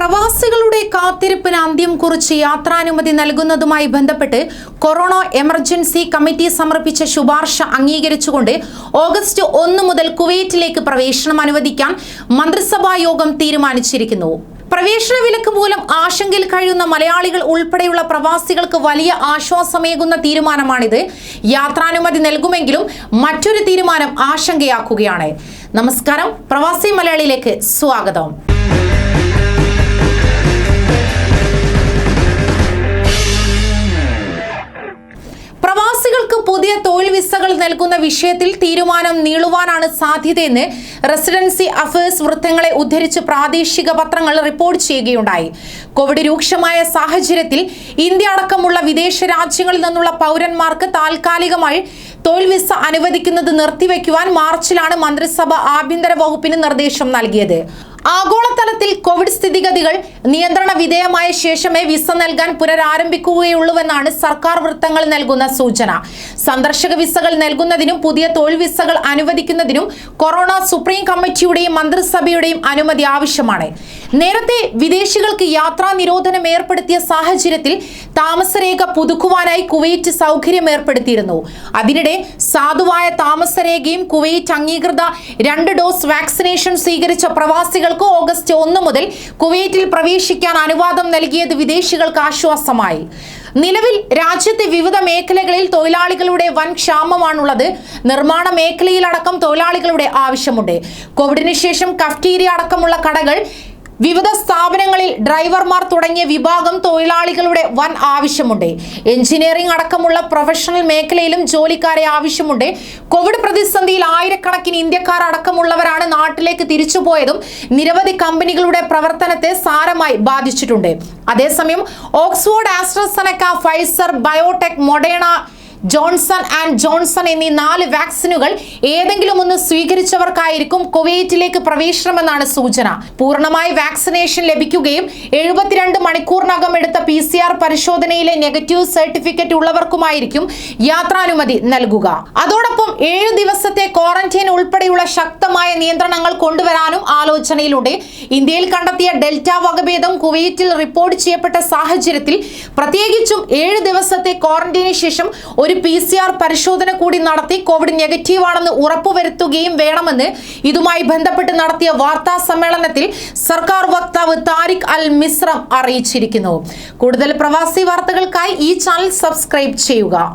പ്രവാസികളുടെ കാത്തിരിപ്പിന് അന്ത്യം കുറിച്ച് യാത്രാനുമതി നൽകുന്നതുമായി ബന്ധപ്പെട്ട് കൊറോണ എമർജൻസി കമ്മിറ്റി സമർപ്പിച്ച ശുപാർശ അംഗീകരിച്ചുകൊണ്ട് ഓഗസ്റ്റ് 1 മുതൽ കുവൈറ്റിലേക്ക് പ്രവേശനം അനുവദിക്കാൻ മന്ത്രിസഭാ യോഗം തീരുമാനിച്ചിരിക്കുന്നു. പ്രവേശന വിലക്ക് മൂലം ആശങ്കയിൽ കഴിയുന്ന മലയാളികൾ ഉൾപ്പെടെയുള്ള പ്രവാസികൾക്ക് വലിയ ആശ്വാസമേകുന്ന തീരുമാനമാണിത്. യാത്രാനുമതി നൽകുമെങ്കിലും മറ്റൊരു തീരുമാനം ആശങ്കയാക്കുകയാണ്. നമസ്കാരം, പ്രവാസി മലയാളിയിലേക്ക് സ്വാഗതം. പ്രവാസികൾക്ക് പുതിയ തൊഴിൽ വിസകൾ നൽകുന്ന വിഷയത്തിൽ തീരുമാനം നീളുവാനാണ് സാധ്യതയെന്ന് റെസിഡൻസി അഫയേഴ്സ് വൃത്തങ്ങളെ ഉദ്ധരിച്ച് പ്രാദേശിക പത്രങ്ങൾ റിപ്പോർട്ട് ചെയ്യുകയുണ്ടായി. കോവിഡ് രൂക്ഷമായ സാഹചര്യത്തിൽ ഇന്ത്യ അടക്കമുള്ള വിദേശ രാജ്യങ്ങളിൽ നിന്നുള്ള പൗരന്മാർക്ക് താൽക്കാലികമായി തൊഴിൽ വിസ അനുവദിക്കുന്നത് നിർത്തിവെക്കുവാൻ മാർച്ചിലാണ് മന്ത്രിസഭ ആഭ്യന്തര വകുപ്പിന് നിർദ്ദേശം നൽകിയത്. ആഗോളതലത്തിൽ കോവിഡ് സ്ഥിതിഗതികൾ നിയന്ത്രണ വിധേയമായ ശേഷമേ വിസ നൽകാൻ പുനരാരംഭിക്കുകയുള്ളൂവെന്നാണ് സർക്കാർ വൃത്തങ്ങൾ നൽകുന്ന സൂചന. സന്ദർശക വിസകൾ നൽകുന്നതിനും പുതിയ തൊഴിൽ വിസകൾ അനുവദിക്കുന്നതിനും കൊറോണ സുപ്രീം കമ്മിറ്റിയുടെയും മന്ത്രിസഭയുടെയും അനുമതി ആവശ്യമാണ്. നേരത്തെ വിദേശികൾക്ക് യാത്രാ നിരോധനം ഏർപ്പെടുത്തിയ സാഹചര്യത്തിൽ താമസരേഖ പുതുക്കുവാനായി കുവൈറ്റ് സൗകര്യം ഏർപ്പെടുത്തിയിരുന്നു. അതിനിടെ സാധുവായ താമസരേഖയും കുവൈറ്റ് അംഗീകൃത 2 ഡോസ് വാക്സിനേഷൻ സ്വീകരിച്ച പ്രവാസികൾ ഓഗസ്റ്റ് 1 മുതൽ കുവൈറ്റിൽ പ്രവേശിക്കാൻ അനുവാദം നൽകിയത് വിദേശികൾക്ക് ആശ്വാസമായി. നിലവിൽ രാജ്യത്തെ വിവിധ മേഖലകളിൽ തൊഴിലാളികളുടെ വൻ ക്ഷാമമാണുള്ളത്. നിർമ്മാണ മേഖലയിലടക്കം തൊഴിലാളികളുടെ ആവശ്യമുണ്ട്. കോവിഡിന് ശേഷം കഫ്റ്റീരിയ അടക്കമുള്ള കടകൾ, വിവിധ സ്ഥാപനങ്ങളിൽ ഡ്രൈവർമാർ തുടങ്ങിയ വിഭാഗം തൊഴിലാളികളുടെ വൻ ആവശ്യമുണ്ട്. എഞ്ചിനീയറിംഗ് അടക്കമുള്ള പ്രൊഫഷണൽ മേഖലയിലും ജോലിക്കാരെ ആവശ്യമുണ്ട്. കോവിഡ് പ്രതിസന്ധിയിൽ ആയിരക്കണക്കിന് ഇന്ത്യക്കാർ അടക്കമുള്ളവരാണ് നാട്ടിലേക്ക് തിരിച്ചുപോയതും നിരവധി കമ്പനികളുടെ പ്രവർത്തനത്തെ സാരമായി ബാധിച്ചിട്ടുണ്ട്. അതേസമയം Oxford, AstraZeneca, Pfizer, biotech, Moderna, Johnson and Johnson എന്നീ 4 വാക്സിനുകൾ ഏതെങ്കിലും ഒന്ന് സ്വീകരിച്ചവർക്കായിരിക്കും കുവൈറ്റിലേക്ക് പ്രവേശനമെന്നാണ് സൂചന. പൂർണ്ണമായി വാക്സിനേഷൻ ലഭിക്കുകയും 72 മണിക്കൂറിനകം എടുത്ത PCR പരിശോധനയിലെ നെഗറ്റീവ് സർട്ടിഫിക്കറ്റ് ഉള്ളവർക്കുമായിരിക്കും യാത്രാനുമതി നൽകുക. അതോടൊപ്പം 7 ദിവസത്തെ ക്വാറന്റൈൻ ഉൾപ്പെടെയുള്ള ശക്തമായ നിയന്ത്രണങ്ങൾ കൊണ്ടുവരാനും ആലോചനയിലുണ്ട്. ഇന്ത്യയിൽ കണ്ടെത്തിയ ഡെൽറ്റ വകഭേദം കുവൈറ്റിൽ റിപ്പോർട്ട് ചെയ്യപ്പെട്ട സാഹചര്യത്തിൽ പ്രത്യേകിച്ചും 7 ദിവസത്തെ ക്വാറന്റൈന് ശേഷം ഒരു PCR പരിശോധന കൂടി നടത്തി കോവിഡ് നെഗറ്റീവ് ആണെന്ന് ഉറപ്പുവരുത്തുകയും വേണമെന്ന് ഇതുമായി ബന്ധപ്പെട്ട് നടത്തിയ വാർത്താ സമ്മേളനത്തിൽ സർക്കാർ വക്താവ് താരിഖ് അൽ മിസ്രം അറിയിച്ചിരിക്കുന്നു. കൂടുതൽ പ്രവാസി വാർത്തകൾക്കായി ഈ ചാനൽ സബ്സ്ക്രൈബ് ചെയ്യുക.